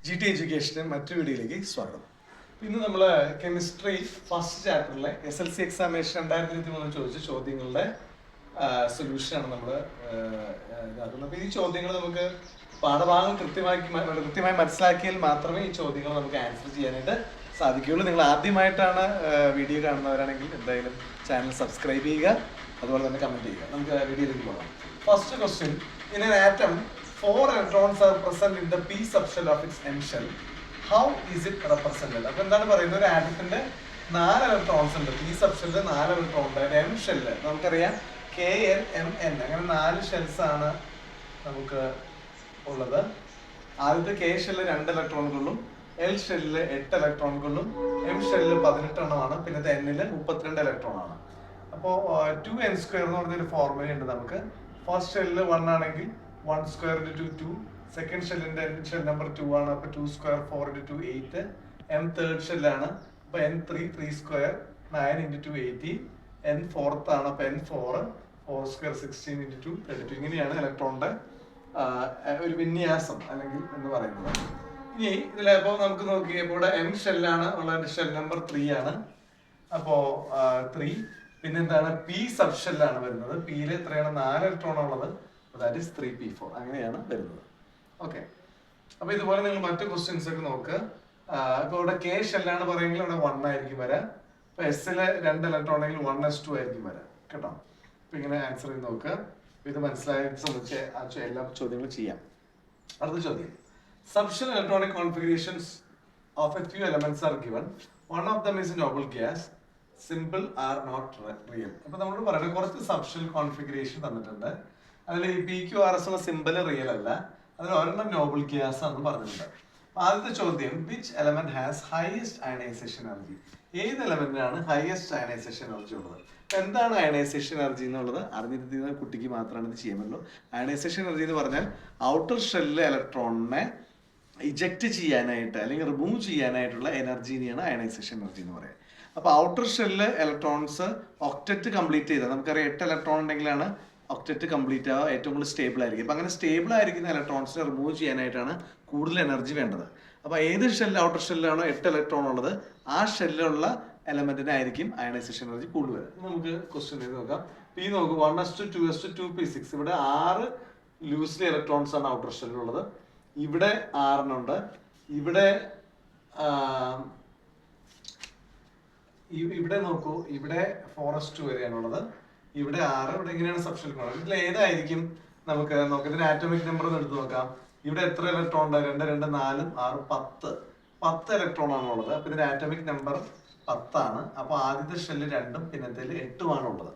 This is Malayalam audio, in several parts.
ജി ടി എഡ്യൂക്കേഷൻ്റെ മറ്റൊരു വീഡിയോയിലേക്ക് സ്വാഗതം. ഇന്ന് നമ്മൾ കെമിസ്ട്രി ഫസ്റ്റ് ചാപ്റ്ററിലെ SLC എക്സാമിനേഷൻ 2023 ചോദിച്ച ചോദ്യങ്ങളുടെ സൊല്യൂഷനാണ് നമ്മൾ ഇതാക്കുന്നത്. അപ്പോൾ ഈ ചോദ്യങ്ങൾ നമുക്ക് പാഠഭാഗം കൃത്യമായി മനസ്സിലാക്കിയാൽ മാത്രമേ ഈ ചോദ്യങ്ങൾ നമുക്ക് ആൻസർ ചെയ്യാനായിട്ട് സാധിക്കുകയുള്ളൂ. നിങ്ങൾ ആദ്യമായിട്ടാണ് വീഡിയോ കാണുന്നവരാണെങ്കിൽ എന്തായാലും ചാനൽ സബ്സ്ക്രൈബ് ചെയ്യുക, അതുപോലെ തന്നെ കമൻറ്റ് ചെയ്യുക. നമുക്ക് വീഡിയോയിലേക്ക് പോകാം. First question, in an atom 4 electrons are present in the p subshell of its n shell. How is it represented? അപ്പോൾ എന്താണ് പറയുന്നത്? ഒരു ആറ്റത്തിന്റെ 4 ഇലക്ട്രോൺസ് ഉണ്ട്. p സബ്ഷെല്ലിൽ 4 ഇലക്ട്രോൺ ഉണ്ട്. n ഷെല്ല് നമുക്കറിയാം Kn Mn അങ്ങനെ 4 ഷെൽസ് ആണ് നമുക്ക് ഉള്ളത്. ആദ്യത്തെ K ഷെല്ല് 2 ഇലക്ട്രോണുകളും L ഷെല്ലില് 8 ഇലക്ട്രോണുകളും M ഷെല്ലില് 18 എണ്ണമാണ്. പിന്നത്തെ N-ല് 32 ഇലക്ട്രോൺ ആണ്. അപ്പോൾ 2n² എന്ന് പറഞ്ഞൊരു ഫോർമുല ഉണ്ട് നമുക്ക്. ഫസ്റ്റ് ഷെല്ലില് 1 ആണെങ്കിൽ 1 square into 2, സെക്കൻഡ് ഷെല്ലിന്റെ ഷെൽ നമ്പർ 2 ആണ്. അപ്പോൾ 2 square 4 into 2 8. M തേർഡ് ഷെല്ലാണ്. അപ്പോൾ N3 3 square 9 into 2 18. N fourth ആണ്. അപ്പോൾ N4 4 square 16 into 2 32. ഇങ്ങനെയാണ് ഇലക്ട്രോണിന്റെ ഒരു വിന്യാസം അല്ലെങ്കിൽ എന്ന് പറയുന്നത്. ഇനി ഇതിലപ്പോൾ നമുക്ക് നോക്കിയപ്പോൾ ഇവിടെ M ഷെല്ലാണ് ഉള്ള ഷെൽ നമ്പർ 3 ആണ്. അപ്പോൾ 3. പിന്നെന്താണ് P സബ് ഷെല്ലാണ് വരുന്നത്. പിയിൽ എത്രയാണ്? 4 ഇലക്ട്രോൺ ഉള്ളത്. That is 3p4. അങ്ങനെയാണ് വരുന്നത്. ഓക്കെ, അപ്പൊ ഇതുപോലെ നിങ്ങൾ മറ്റു ക്വസ്റ്റ്യൻസ് ഒക്കെ നോക്കുക. ഇപ്പൊ ഇവിടെ K ഷെല്ലാണ് പറയുമെങ്കിൽ ഇവിടെ 1 ആയിരിക്കും വരാം. ഇപ്പൊ S-ല് 2 ഇലക്ട്രോൺ ആണെങ്കിൽ 1s2 ആയിരിക്കും വരാം കേട്ടോ. അപ്പൊ ഇങ്ങനെ ആൻസർ ചെയ്ത് നോക്കുക. ഇത് മനസ്സിലായിട്ട് സംബന്ധിച്ച് എല്ലാ ചോദ്യങ്ങളും ചെയ്യാം. അടുത്ത ചോദ്യം, subshell electronic configurations of a few elements are given. One of them is noble gas. Simple are not real. അപ്പൊ നമ്മൾ പറയുന്നത് കുറച്ച് സബ്ഷെൽ കോൺഫിഗറേഷൻ തന്നിട്ടുണ്ട്. അതിൽ ഈ PQRS ഉള്ള സിമ്പിൾ റിയൽ അല്ല. അതിൽ ഒരെണ്ണം നോബിൾ ഗ്യാസ് എന്ന് പറഞ്ഞിട്ടുണ്ട്. ആദ്യത്തെ ചോദ്യം, which element has highest ionisation energy? ഏത് എലമെന്റിനാണ് ഹയസ്റ്റ് അയണൈസേഷൻ എനർജി ഉള്ളത്? എന്താണ് അയണൈസേഷൻ എനർജി എന്നുള്ളത് അറിഞ്ഞിരുന്ന കുട്ടിക്ക് മാത്രമാണ് ഇത് ചെയ്യാൻ പറ്റുള്ളൂ. അയണൈസേഷൻ എനർജി എന്ന് പറഞ്ഞാൽ ഔട്ടർ ഷെല്ലിലെ ഇലക്ട്രോണിനെ ഇജക്റ്റ് ചെയ്യാനായിട്ട് അല്ലെങ്കിൽ റിമൂവ് ചെയ്യാനായിട്ടുള്ള എനർജീനെയാണ് അയണൈസേഷൻ എനർജി എന്ന് പറയുന്നത്. അപ്പോൾ ഔട്ടർ ഷെല്ലിലെ ഇലക്ട്രോൺസ് ഒക്ടറ്റ് കംപ്ലീറ്റ് ചെയ്താൽ നമുക്കറിയാം 8 ഇലക്ട്രോൺ ഉണ്ടെങ്കിലാണ് ഒക്ടറ്റ് കംപ്ലീറ്റ് ആവുക, ഏറ്റവും കൂടുതൽ സ്റ്റേബിൾ ആയിരിക്കും. അപ്പം അങ്ങനെ സ്റ്റേബിൾ ആയിരിക്കുന്ന ഇലക്ട്രോൺസിനെ റിമൂവ് ചെയ്യാനായിട്ടാണ് കൂടുതൽ എനർജി വേണ്ടത്. അപ്പോൾ ഏത് ഷെല്ല് ഔട്ടർ ഷെല്ലാണോ 8 ഇലക്ട്രോൺ ഉള്ളത് ആ ഷെല്ലിലുള്ള എലമെന്റിനായിരിക്കും അയണൈസേഷൻ എനർജി കൂടുതൽ വരും. നമുക്ക് ക്വസ്റ്റ്യൻ ചെയ്ത് നോക്കാം. P നോക്കൂ, 1s2 2s2 2p6. ഇവിടെ 6 ലൂസ്ലി ഇലക്ട്രോൺസ് ആണ് ഔട്ടർ ഷെല്ലിലുള്ളത്. ഇവിടെ 6 ഉണ്ട്. ഇവിടെ നോക്കൂ, ഇവിടെ 4s2 വരെയാണുള്ളത്. ഇവിടെ 6. ഇവിടെ എങ്ങനെയാണ് സബ്ഷെൽ കോൺഫിഗറേഷൻ? ഇതിൽ ഏതായിരിക്കും നമുക്ക് നോക്കാം. ഇതിന്റെ ആറ്റോമിക് നമ്പർ ഒന്ന് എടുത്ത് നോക്കാം. ഇവിടെ എത്ര ഇലക്ട്രോൺ ഉണ്ട്? 2 2 4 6 10 ഇലക്ട്രോൺ ആണ് ഉള്ളത്. അപ്പൊ ഇതിന്റെ ആറ്റോമിക് നമ്പർ 10 ആണ്. അപ്പൊ ആദ്യത്തെ ഷെല്ല് 2ഉം പിന്നത്തെ 8ഉം ആണ് ഉള്ളത്.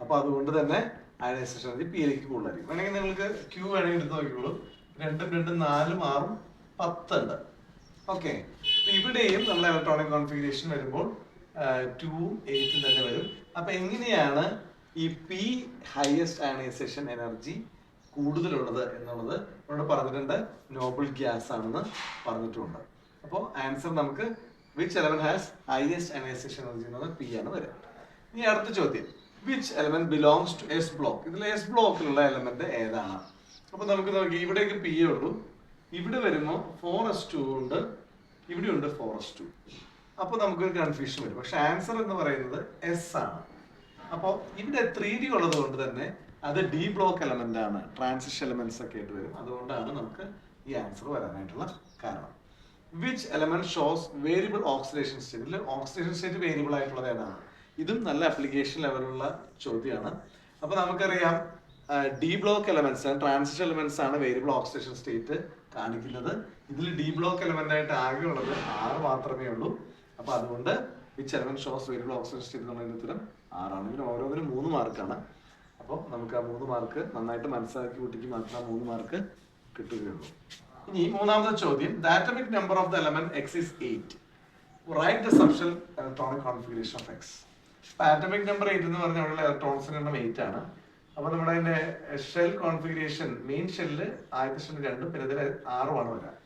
അപ്പൊ അതുകൊണ്ട് തന്നെ അയണൈസേഷൻ എനർജി Pയിലേക്ക് കൂടുതലായിരിക്കും. വേണമെങ്കിൽ നിങ്ങൾക്ക് Q വേണമെങ്കിൽ എടുത്ത് നോക്കിക്കോളൂ. 2 2 4 6 10 ഉണ്ട്. ഓക്കെ, ഇവിടെയും നമ്മൾ ഇലക്ട്രോണിക് കോൺഫിഗറേഷൻ വരുമ്പോൾ 2ഉം 8ഉം തന്നെ വരും. അപ്പൊ എങ്ങനെയാണ് ഈ P ഹയസ്റ്റ് അയണൈസേഷൻ എനർജി കൂടുതലുള്ളത് എന്നുള്ളത് ഇവിടെ പറഞ്ഞിട്ടുണ്ട്. നോബിൾ ഗ്യാസ് ആണെന്ന് പറഞ്ഞിട്ടുണ്ട്. അപ്പോൾ ആൻസർ നമുക്ക് which element has highest ionisation energy എന്നുള്ളത് P ആണ് വരിക. ഇനി അടുത്ത ചോദ്യം, which element belongs to S block? ഇതിൽ S ബ്ലോക്കിലുള്ള എലമെന്റ് ഏതാണ്? അപ്പൊ നമുക്ക് നോക്കി, ഇവിടേക്ക് P ഉള്ളൂ. ഇവിടെ വരുമ്പോൾ 4s2 ഉണ്ട്, ഇവിടെ ഉണ്ട് 4s2. അപ്പൊ നമുക്കൊരു കൺഫ്യൂഷൻ വരും. പക്ഷെ ആൻസർ എന്ന് പറയുന്നത് S ആണ്. അപ്പോൾ ഇവിടെ 3D ഉള്ളത് കൊണ്ട് തന്നെ അത് D ബ്ലോക്ക് എലമെന്റ് ആണ്. ട്രാൻസിഷൻ എലമെന്റ്സ് ഒക്കെ ആയിട്ട് വരും. അതുകൊണ്ടാണ് നമുക്ക് ഈ ആൻസർ വരാനായിട്ടുള്ള കാരണം. Which element shows variable oxidation state? ഇതിൽ ഓക്സിഡേഷൻ സ്റ്റേറ്റ് വേരിയബിൾ ആയിട്ടുള്ളത് ഏതാണ്? ഇതും നല്ല ആപ്ലിക്കേഷൻ ലെവലുള്ള ചോദ്യമാണ്. അപ്പൊ നമുക്കറിയാം D block elements transition elements ആണ് വേരിയബിൾ ഓക്സിഡേഷൻ സ്റ്റേറ്റ് കാണിക്കുന്നത്. ഇതിൽ D ബ്ലോക്ക് എലമെന്റ് ആയിട്ട് ആകെ ഉള്ളത് 6 മാത്രമേ ഉള്ളൂ. അപ്പൊ അതുകൊണ്ട് which element shows variable oxidation state എന്നുള്ളതിന്റെ ഉത്തരം 6 ആണ്. ഇതിന് ഓരോന്നിനും 3 മാർക്കാണ്. അപ്പോൾ നമുക്ക് ആ 3 മാർക്ക് നന്നായിട്ട് മനസ്സിലാക്കി കുട്ടിക്ക് മാത്രം ആ 3 മാർക്ക് കിട്ടുകയുള്ളൂ. ഇനി മൂന്നാമത്തെ ചോദ്യം, the atomic number of the element X is 8. Write the subshell electronic configuration of X. Atomic number 8 എന്ന് പറഞ്ഞാൽ അവിടെ ഇലക്ട്രോൺസിന്റെ എണ്ണം 8 ആണ്. അപ്പൊ നമ്മുടെ അതിന്റെ ഷെൽ കോൺഫിഗറേഷൻ മെയിൻ ഷെല്ല് ആദ്യത്തെ ഷെല്ല് 2ഉം പിന്നെ ഇതിൽ 6ഉമാണ് വരാം.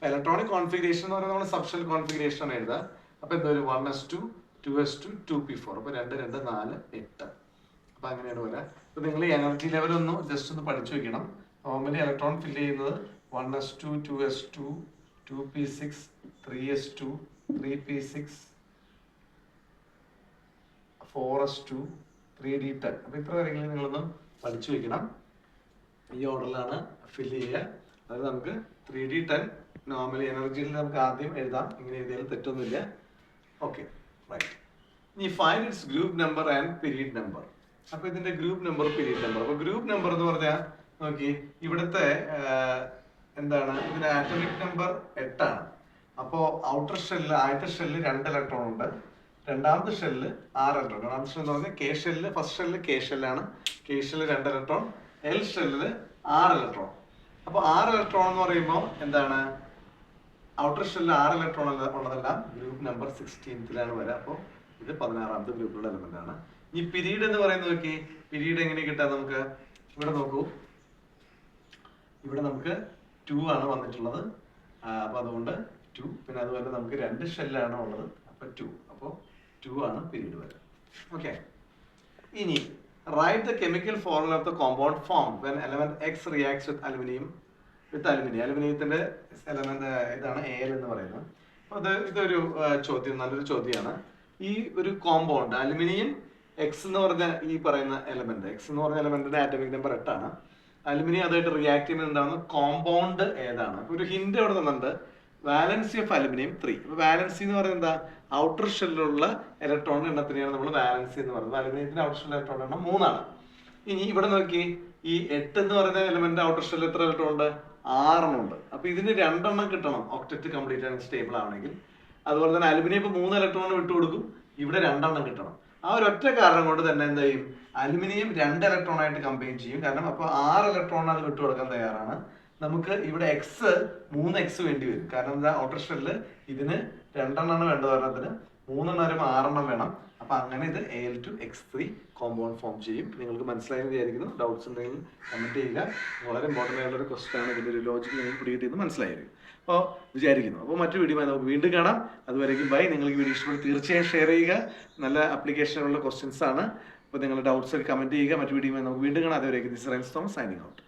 ഇലക്ട്രോണിക് കോൺഫിഗറേഷൻ എന്ന് പറയുന്നത് നമ്മൾ സബ്ഷെൽ കോൺഫിഗറേഷൻ ആണ് എഴുതാം. അപ്പൊ എന്തായാലും 1s2 2s2 2p4. അപ്പൊ 2 2 4 8. അപ്പൊ അങ്ങനെയാണ് വരാം. അപ്പൊ നിങ്ങൾ ഈ എനർജി ലെവൽ ഒന്ന് ജസ്റ്റ് ഒന്ന് പഠിച്ചു വെക്കണം. നോർമലി ഇലക്ട്രോൺ ഫില്ല് ചെയ്യുന്നത് 1s2 2s2 2p6 3s2 3p6 4s2 3d10. അപ്പൊ ഇത്ര കാര്യങ്ങൾ നിങ്ങളൊന്ന് പഠിച്ചു വെക്കണം. ഈ ഓർഡറിലാണ് ഫില്ല് ചെയ്യുക. അതായത് നമുക്ക് 3d10 നോർമലി എനർജിയിൽ നമുക്ക് ആദ്യം എഴുതാം. ഇങ്ങനെ എഴുതിയാലും തെറ്റൊന്നുമില്ല. Okay, right. ഇനി find its group number and period number. അപ്പൊ ഇതിന്റെ ഗ്രൂപ്പ് നമ്പർ, പീരീഡ് നമ്പർ. അപ്പൊ ഗ്രൂപ്പ് നമ്പർ എന്ന് പറഞ്ഞാൽ നോക്കി, ഇവിടുത്തെ എന്താണ്, ഇതിന്റെ ആറ്റോമിക് നമ്പർ 8 ആണ്. അപ്പോ ഔട്ടർ ഷെല്ല്, ആദ്യത്തെ ഷെല്ല് 2 ഇലക്ട്രോൺ ഉണ്ട്, രണ്ടാമത്തെ ഷെല്ല് 6 ഇലക്ട്രോൺ. രണ്ടാമത്തെ ഷെല്ല് എന്ന് പറഞ്ഞാൽ K shell, first shell K ഷെല്ലാണ്. കെ ഷെല്ല് 2 ഇലക്ട്രോൺ, എൽ ഷെല്ലില് 6 ഇലക്ട്രോൺ. അപ്പൊ 6 ഇലക്ട്രോൺ എന്ന് പറയുമ്പോൾ എന്താണ്, ഔട്ടർ ഷെല്ലിൽ 6 ഇലക്ട്രോൺ ഉള്ളതെല്ലാം ഗ്രൂപ്പ് നമ്പർ 16ലാണ് വരിക. അപ്പോൾ ഇത് 16ാമത്തെ ഗ്രൂപ്പിലുള്ള എലമെന്റ് ആണ്. ഈ പീരീഡ് എന്ന് പറയുന്നത് നോക്കി, പീരീഡ് എങ്ങനെ കിട്ടാൻ നമുക്ക് ഇവിടെ നോക്കൂ, ഇവിടെ നമുക്ക് 2 ആണ് വന്നിട്ടുള്ളത്. അപ്പൊ അതുകൊണ്ട് 2, പിന്നെ അതുപോലെ നമുക്ക് 2 ഷെല്ലാണ് ഉള്ളത്, അപ്പൊ 2. അപ്പോൾ 2 ആണ് പീരീഡ് വരിക. ഓക്കെ, ഇനി write the chemical formula of the compound form when element X reacts with aluminium. അലുമിനിയത്തിന്റെ എലമെന്റ് ഇതാണ് AL എന്ന് പറയുന്നത്. അപ്പൊ ഇതൊരു ചോദ്യം, നല്ലൊരു ചോദ്യമാണ്. ഈ ഒരു കോമ്പൗണ്ട് അലുമിനിയം എക്സ് എന്ന് പറഞ്ഞ ഈ പറയുന്ന എലമെന്റ്, എക്സ് എന്ന് പറഞ്ഞ എലമെന്റിന്റെ ആറ്റോമിക് നമ്പർ 8 ആണ്. അലുമിനിയം അതായിട്ട് റിയാക്ട് ചെയ്യുന്നത് ഉണ്ടാകുന്ന കോമ്പൗണ്ട് ഏതാണ്? അപ്പൊ ഒരു ഹിന്റ് അവിടെ തന്നിട്ടുണ്ട്, വാലൻസി ഓഫ് അലുമിനിയം 3. അപ്പൊ വാലൻസി എന്ന് പറയുന്നത് എന്താ, ഔട്ടർ ഷെല്ലിലുള്ള ഇലക്ട്രോൺ എണ്ണത്തിനെയാണ് നമ്മൾ വാലൻസി എന്ന് പറയുന്നത്. അലുമിനിയത്തിന്റെ ഔട്ടർ ഷെൽ ഇലക്ട്രോൺ എണ്ണം 3 ആണ്. ഇനി ഇവിടെ നോക്കി, ഈ 8 എന്ന് പറയുന്ന എലമെന്റ് ഔട്ടർ ഷെല്ലിൽ എത്ര ഇലക്ട്രോൺ ഉണ്ട്? 6 ഉണ്ട്. അപ്പൊ ഇതിന് 2 എണ്ണം കിട്ടണം ഒക്ടറ്റ് കംപ്ലീറ്റ് ആണെങ്കിൽ, സ്റ്റേബിൾ ആവണമെങ്കിൽ. അതുപോലെ തന്നെ അലുമിനിയം ഇപ്പൊ 3 ഇലക്ട്രോൺ വിട്ടുകൊടുക്കും, ഇവിടെ 2 എണ്ണം കിട്ടണം. ആ ഒരു ഒറ്റ കാരണം കൊണ്ട് തന്നെ എന്താ ചെയ്യും, അലുമിനിയം 2 ഇലക്ട്രോൺ ആയിട്ട് കമ്പൈൻ ചെയ്യും. കാരണം അപ്പൊ 6 ഇലക്ട്രോൺ അത് വിട്ടുകൊടുക്കാൻ തയ്യാറാണ്. നമുക്ക് ഇവിടെ എക്സ് 3x വേണ്ടി വരും. കാരണം എന്താ, ഔട്ടർ ഷെല്ലിൽ ഇതിന് 2 എണ്ണമാണ് വേണ്ടത്, ഒരെണ്ണത്തിന് 3 എണ്ണം വരുമ്പോൾ 6 എണ്ണം വേണം. അപ്പൊ അങ്ങനെ ഇത് Al2x3 കോമ്പൗണ്ട് ഫോം ചെയ്യും. നിങ്ങൾക്ക് മനസ്സിലായെന്ന് വിചാരിക്കുന്നു. ഡൗട്ട്സ് ഉണ്ടെങ്കിൽ കമന്റ് ചെയ്യുക. വളരെ ഇമ്പോർട്ടൻ്റ് ആയിട്ടുള്ള ഒരു ക്വസ്റ്റൻ ആണ്. ഇതിന്റെ ഒരു ലോജിക്ക് നിങ്ങൾക്ക് പിടികിട്ടിയെന്ന് മനസ്സിലായിരിക്കും. അപ്പോൾ വിചാരിക്കുന്നു. അപ്പോൾ മറ്റു വീഡിയോ നമുക്ക് വീണ്ടും കാണാം. അതുവരേക്കും ബൈ. നിങ്ങൾക്ക് വീഡിയോ ഇഷ്ടപ്പെട്ട് തീർച്ചയായും ഷെയർ ചെയ്യുക. നല്ല ആപ്ലിക്കേഷനുള്ള ക്വസ്റ്റ്യൻസ് ആണ്. അപ്പോൾ നിങ്ങളുടെ ഡൗട്ട്സ് ഒക്കെ കമന്റ് ചെയ്യുക. മറ്റു വീഡിയോ നമുക്ക് വീണ്ടും കാണാം. അതുവരേക്കും this Reigns Thomas signing out.